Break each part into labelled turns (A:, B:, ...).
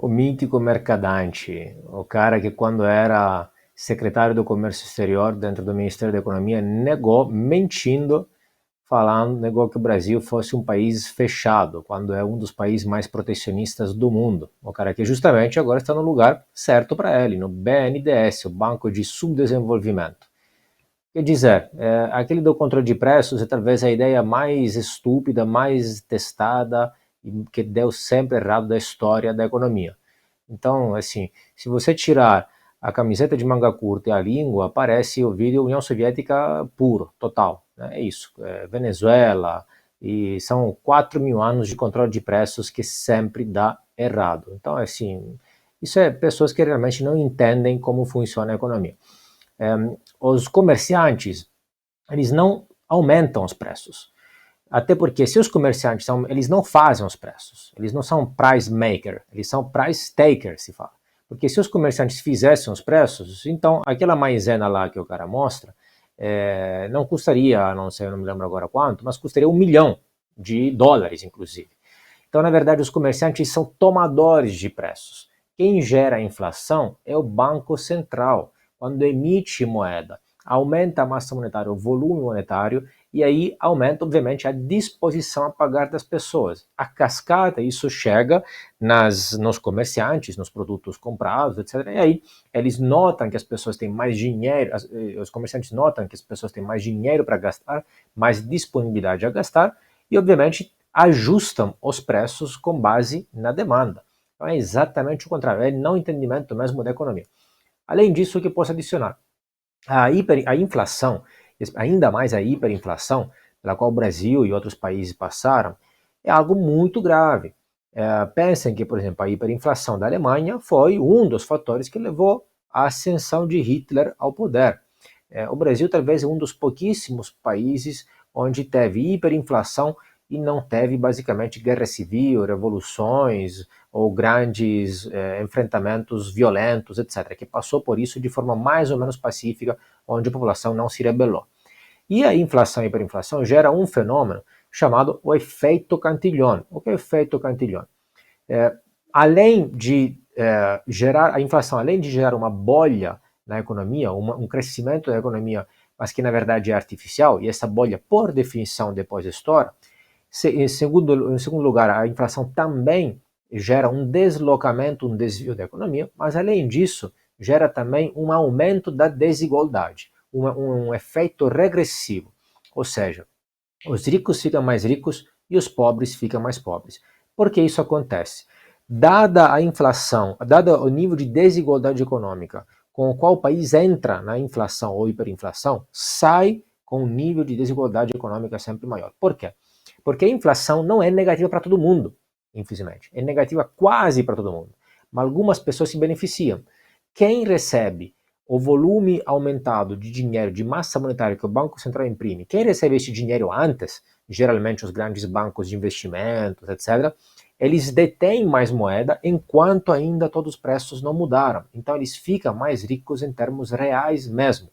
A: O mítico Mercadante, o cara que quando era secretário do Comércio Exterior dentro do Ministério da Economia negou, mentindo, negou que o Brasil fosse um país fechado, quando é um dos países mais protecionistas do mundo. O cara que justamente agora está no lugar certo para ele, no BNDES, o Banco de Subdesenvolvimento. Quer dizer, aquele do controle de preços é talvez a ideia mais estúpida, mais testada e que deu sempre errado da história da economia. Então, assim, se você tirar a camiseta de manga curta e a língua, parece o vídeo União Soviética puro, total. Né? É isso, Venezuela, e são 4.000 anos de controle de preços que sempre dá errado. Então, assim, isso é pessoas que realmente não entendem como funciona a economia. Os comerciantes, eles não aumentam os preços. Até porque se os comerciantes eles não fazem os preços, eles não são price maker, eles são price taker, se fala. Porque se os comerciantes fizessem os preços, então aquela maisena lá que o cara mostra, não custaria, não sei, eu não me lembro agora quanto, mas custaria US$ 1 milhão, inclusive. Então, na verdade, os comerciantes são tomadores de preços. Quem gera a inflação é o Banco Central, quando emite moeda, aumenta a massa monetária, o volume monetário, e aí aumenta, obviamente, a disposição a pagar das pessoas. A cascata, isso chega nos comerciantes, nos produtos comprados, etc. E aí eles notam que as pessoas têm mais dinheiro, os comerciantes notam que as pessoas têm mais dinheiro para gastar, mais disponibilidade a gastar, e obviamente ajustam os preços com base na demanda. Então é exatamente o contrário, é não entendimento mesmo da economia. Além disso, o que posso adicionar? A inflação, ainda mais a hiperinflação, pela qual o Brasil e outros países passaram, é algo muito grave. Pensem que, por exemplo, a hiperinflação da Alemanha foi um dos fatores que levou à ascensão de Hitler ao poder. O Brasil talvez é um dos pouquíssimos países onde teve hiperinflação e não teve basicamente guerra civil, revoluções ou grandes enfrentamentos violentos, etc., que passou por isso de forma mais ou menos pacífica, onde a população não se rebelou. E a inflação e hiperinflação gera um fenômeno chamado o efeito Cantillon. O que é o efeito Cantillon? Além de gerar a inflação, além de gerar uma bolha na economia, um crescimento da economia, mas que na verdade é artificial, e essa bolha, por definição, depois estoura. Em segundo lugar, a inflação também gera um deslocamento, um desvio da economia, mas além disso, gera também um aumento da desigualdade, um efeito regressivo. Ou seja, os ricos ficam mais ricos e os pobres ficam mais pobres. Por que isso acontece? Dada a inflação, dado o nível de desigualdade econômica com o qual o país entra na inflação ou hiperinflação, sai com um nível de desigualdade econômica sempre maior. Por quê? Porque a inflação não é negativa para todo mundo, infelizmente. É negativa quase para todo mundo. Mas algumas pessoas se beneficiam. Quem recebe o volume aumentado de dinheiro, de massa monetária que o Banco Central imprime, quem recebe esse dinheiro antes, geralmente os grandes bancos de investimentos, etc., eles detêm mais moeda enquanto ainda todos os preços não mudaram. Então eles ficam mais ricos em termos reais mesmo.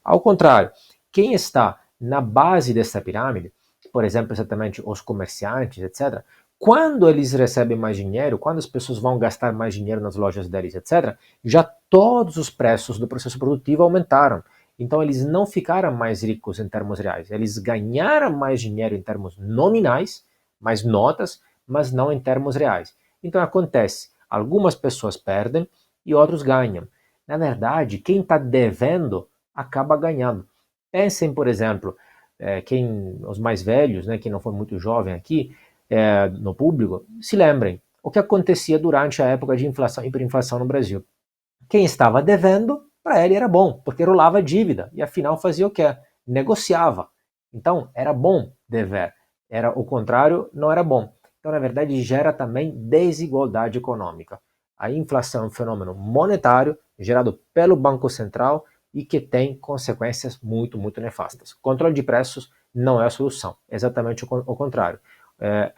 A: Ao contrário, quem está na base dessa pirâmide, por exemplo, exatamente os comerciantes, etc., quando eles recebem mais dinheiro, quando as pessoas vão gastar mais dinheiro nas lojas deles, etc., já todos os preços do processo produtivo aumentaram. Então eles não ficaram mais ricos em termos reais, eles ganharam mais dinheiro em termos nominais, mais notas, mas não em termos reais. Então acontece, algumas pessoas perdem e outros ganham. Na verdade, quem está devendo acaba ganhando. Pensem, por exemplo, os mais velhos, né, quem não foi muito jovem aqui, no público, se lembrem o que acontecia durante a época de inflação e hiperinflação no Brasil. Quem estava devendo, para ele era bom, porque rolava dívida, e afinal fazia o quê? Negociava. Então, era bom dever. Era o contrário, não era bom. Então, na verdade, gera também desigualdade econômica. A inflação é um fenômeno monetário gerado pelo Banco Central e que tem consequências muito, muito nefastas. Controle de preços não é a solução, é exatamente o contrário.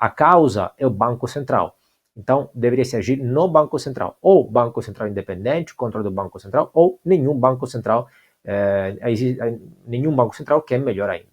A: A causa é o Banco Central. Então, deveria se agir no Banco Central. Ou Banco Central independente, controle do Banco Central, ou nenhum Banco Central, nenhum Banco Central, que é melhor ainda.